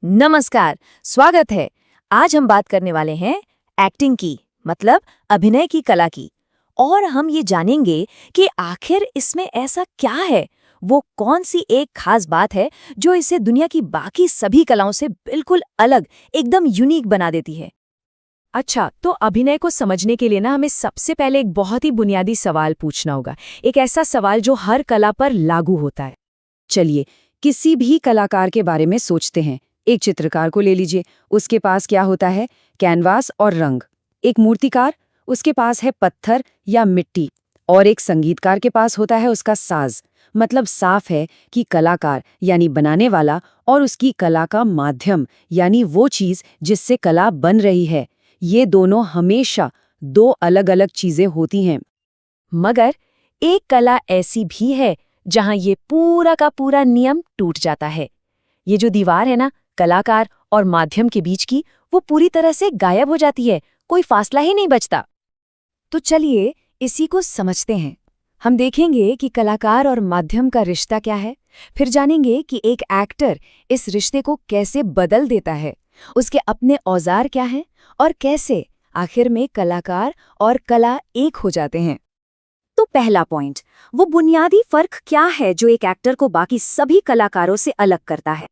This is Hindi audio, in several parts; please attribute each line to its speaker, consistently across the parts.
Speaker 1: नमस्कार, स्वागत है। आज हम बात करने वाले हैं एक्टिंग की, मतलब अभिनय की कला की। और हम ये जानेंगे कि आखिर इसमें ऐसा क्या है, वो कौन सी एक खास बात है जो इसे दुनिया की बाकी सभी कलाओं से बिल्कुल अलग, एकदम यूनिक बना देती है।
Speaker 2: अच्छा, तो अभिनय को समझने के लिए हमें सबसे पहले एक बहुत ही बुनियादी सवाल पूछना होगा। एक ऐसा सवाल जो हर कला पर लागू होता है। चलिए, किसी भी कलाकार के बारे में सोचते हैं। एक चित्रकार को ले लीजिए, उसके पास क्या होता है? कैनवास और रंग। एक मूर्तिकार, उसके पास है पत्थर या मिट्टी। और एक संगीतकार के पास होता है उसका साज। मतलब साफ है कि कलाकार यानी बनाने वाला और उसकी कला का माध्यम यानी वो चीज जिससे कला बन रही है, ये दोनों हमेशा दो अलग-अलग चीजें होती हैं।
Speaker 1: मगर एक कला ऐसी भी है जहां ये पूरा का पूरा नियम टूट जाता है। ये जो दीवार है ना, कलाकार और माध्यम के बीच की, वो पूरी तरह से गायब हो जाती है, कोई फासला ही नहीं बचता।
Speaker 2: तो चलिए इसी को समझते हैं। हम देखेंगे कि कलाकार और माध्यम का रिश्ता क्या है, फिर जानेंगे कि एक एक्टर इस रिश्ते को कैसे बदल देता है, उसके अपने औजार क्या हैं और कैसे आखिर में कलाकार और कला एक हो जाते हैं।
Speaker 1: तो पहला पॉइंट, वो बुनियादी फर्क क्या है जो एक एक्टर को बाकी सभी कलाकारों से अलग करता है।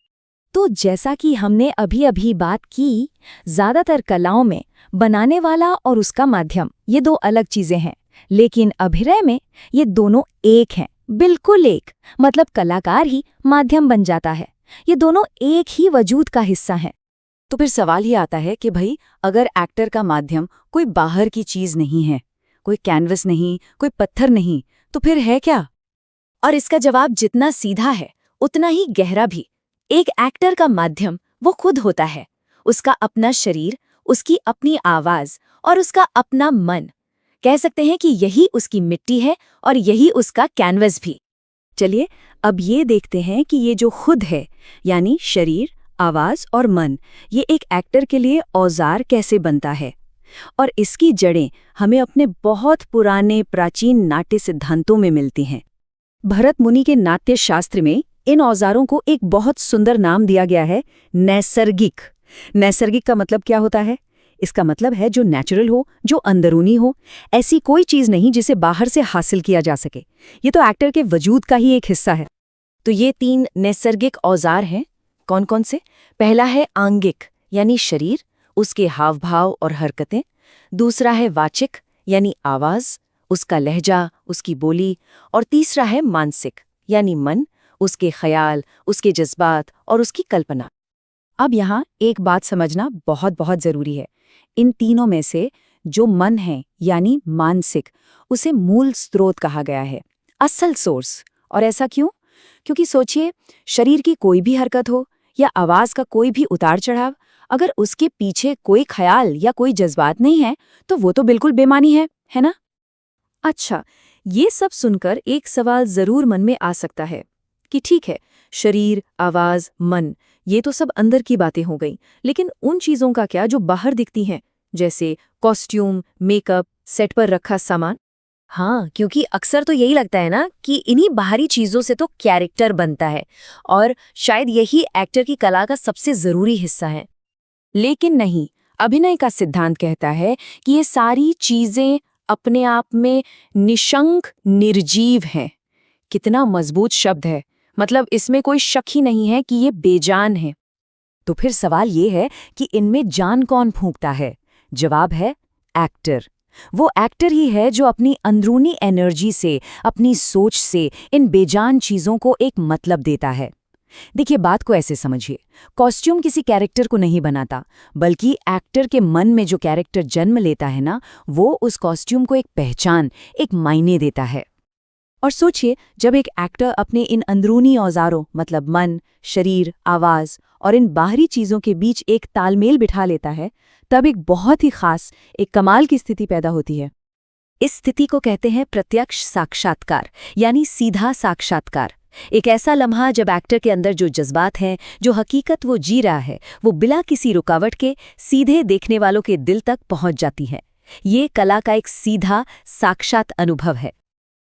Speaker 2: तो जैसा कि हमने अभी अभी बात की, ज्यादातर कलाओं में बनाने वाला और उसका माध्यम ये दो अलग चीजें हैं, लेकिन अभिनय में ये दोनों एक हैं, बिल्कुल एक। मतलब कलाकार ही माध्यम बन जाता है, ये दोनों एक ही वजूद का हिस्सा हैं।
Speaker 1: तो फिर सवाल ही आता है कि भाई, अगर एक्टर का माध्यम कोई बाहर की चीज नहीं है, कोई कैनवस नहीं, कोई पत्थर नहीं, तो फिर है क्या? और इसका जवाब जितना सीधा है उतना ही गहरा भी। एक एक्टर का माध्यम वो खुद होता है, उसका अपना शरीर, उसकी अपनी आवाज और उसका अपना मन। कह सकते हैं कि यही उसकी मिट्टी है और यही उसका कैनवस भी।
Speaker 2: चलिए अब ये देखते हैं कि ये जो खुद है, यानी शरीर, आवाज और मन, ये एक एक्टर के लिए औजार कैसे बनता है। और इसकी जड़ें हमें अपने बहुत पुराने प्राचीन नाट्य सिद्धांतों में मिलती हैं। भरत मुनि के नाट्य शास्त्र में इन औजारों को एक बहुत सुंदर नाम दिया गया है, नैसर्गिक। नैसर्गिक का मतलब क्या होता है? इसका मतलब है जो नेचुरल हो, जो अंदरूनी हो, ऐसी कोई चीज नहीं जिसे बाहर से हासिल किया जा सके। ये तो एक्टर के वजूद का ही एक हिस्सा है।
Speaker 1: तो ये 3 नैसर्गिक औजार हैं, कौन कौन से? पहला है आंगिक, यानी शरीर, उसके हाव भाव और हरकतें। दूसरा है वाचिक, यानी आवाज, उसका लहजा, उसकी बोली। और तीसरा है मानसिक, यानी मन, उसके ख्याल, उसके जज्बात और उसकी कल्पना।
Speaker 2: अब यहाँ एक बात समझना बहुत बहुत जरूरी है। इन तीनों में से जो मन है, यानी मानसिक, उसे मूल स्रोत कहा गया है, असल सोर्स। और ऐसा क्यों? क्योंकि सोचिए, शरीर की कोई भी हरकत हो या आवाज का कोई भी उतार चढ़ाव, अगर उसके पीछे कोई ख्याल या कोई जज्बात नहीं है तो वो तो बिल्कुल बेमानी है ना?
Speaker 1: अच्छा, ये सब सुनकर एक सवाल जरूर मन में आ सकता है कि ठीक है, शरीर, आवाज, मन, ये तो सब अंदर की बातें हो गई, लेकिन उन चीजों का क्या जो बाहर दिखती हैं, जैसे कॉस्ट्यूम, मेकअप, सेट पर रखा सामान? हाँ, क्योंकि अक्सर तो यही लगता है ना कि इन्हीं बाहरी चीजों से तो कैरेक्टर बनता है, और शायद यही एक्टर की कला का सबसे जरूरी हिस्सा है।
Speaker 2: लेकिन नहीं, अभिनय का सिद्धांत कहता है कि ये सारी चीजें अपने आप में निशंक निर्जीव हैं। कितना मजबूत शब्द है! मतलब इसमें कोई शक ही नहीं है कि ये बेजान है। तो फिर सवाल ये है कि इनमें जान कौन फूंकता है? जवाब है एक्टर। वो एक्टर ही है जो अपनी अंदरूनी एनर्जी से, अपनी सोच से इन बेजान चीजों को एक मतलब देता है। देखिए, बात को ऐसे समझिए, कॉस्ट्यूम किसी कैरेक्टर को नहीं बनाता, बल्कि एक्टर के मन में जो कैरेक्टर जन्म लेता है ना, वो उस कॉस्ट्यूम को एक पहचान, एक मायने देता है। और सोचिए, जब एक एक्टर अपने इन अंदरूनी औजारों, मतलब मन, शरीर, आवाज और इन बाहरी चीजों के बीच एक तालमेल बिठा लेता है, तब एक बहुत ही खास, एक कमाल की स्थिति पैदा होती है।
Speaker 1: इस स्थिति को कहते हैं प्रत्यक्ष साक्षात्कार, यानी सीधा साक्षात्कार। एक ऐसा लम्हा जब एक्टर के अंदर जो जज्बात हैं, जो हकीकत वो जी रहा है, वो बिना किसी रुकावट के सीधे देखने वालों के दिल तक पहुंच जाती है। ये कला का एक सीधा, साक्षात अनुभव है।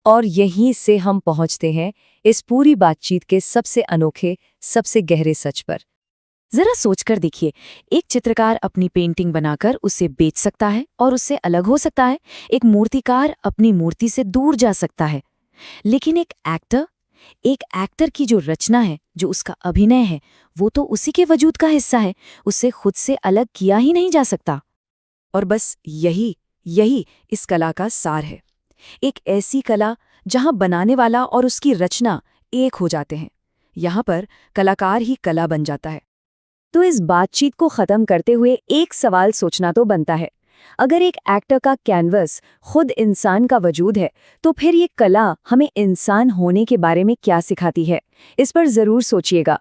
Speaker 1: और यहीं से हम पहुंचते हैं इस पूरी बातचीत के सबसे अनोखे, सबसे गहरे सच पर। जरा सोचकर देखिए, एक चित्रकार अपनी पेंटिंग बनाकर उसे बेच सकता है और उससे अलग हो सकता है। एक मूर्तिकार अपनी मूर्ति से दूर जा सकता है। लेकिन एक एक्टर की जो रचना है, जो उसका अभिनय है, वो तो उसी के वजूद का हिस्सा है। उसे खुद से अलग किया ही नहीं जा सकता। और बस यही इस कला का सार है। एक ऐसी कला जहां बनाने वाला और उसकी रचना एक हो जाते हैं। यहाँ पर कलाकार ही कला बन जाता है। तो इस बातचीत को खत्म करते हुए एक सवाल सोचना तो बनता है। अगर एक एक्टर का कैनवस खुद इंसान का वजूद है, तो फिर ये कला हमें इंसान होने के बारे में क्या सिखाती है? इस पर जरूर सोचिएगा।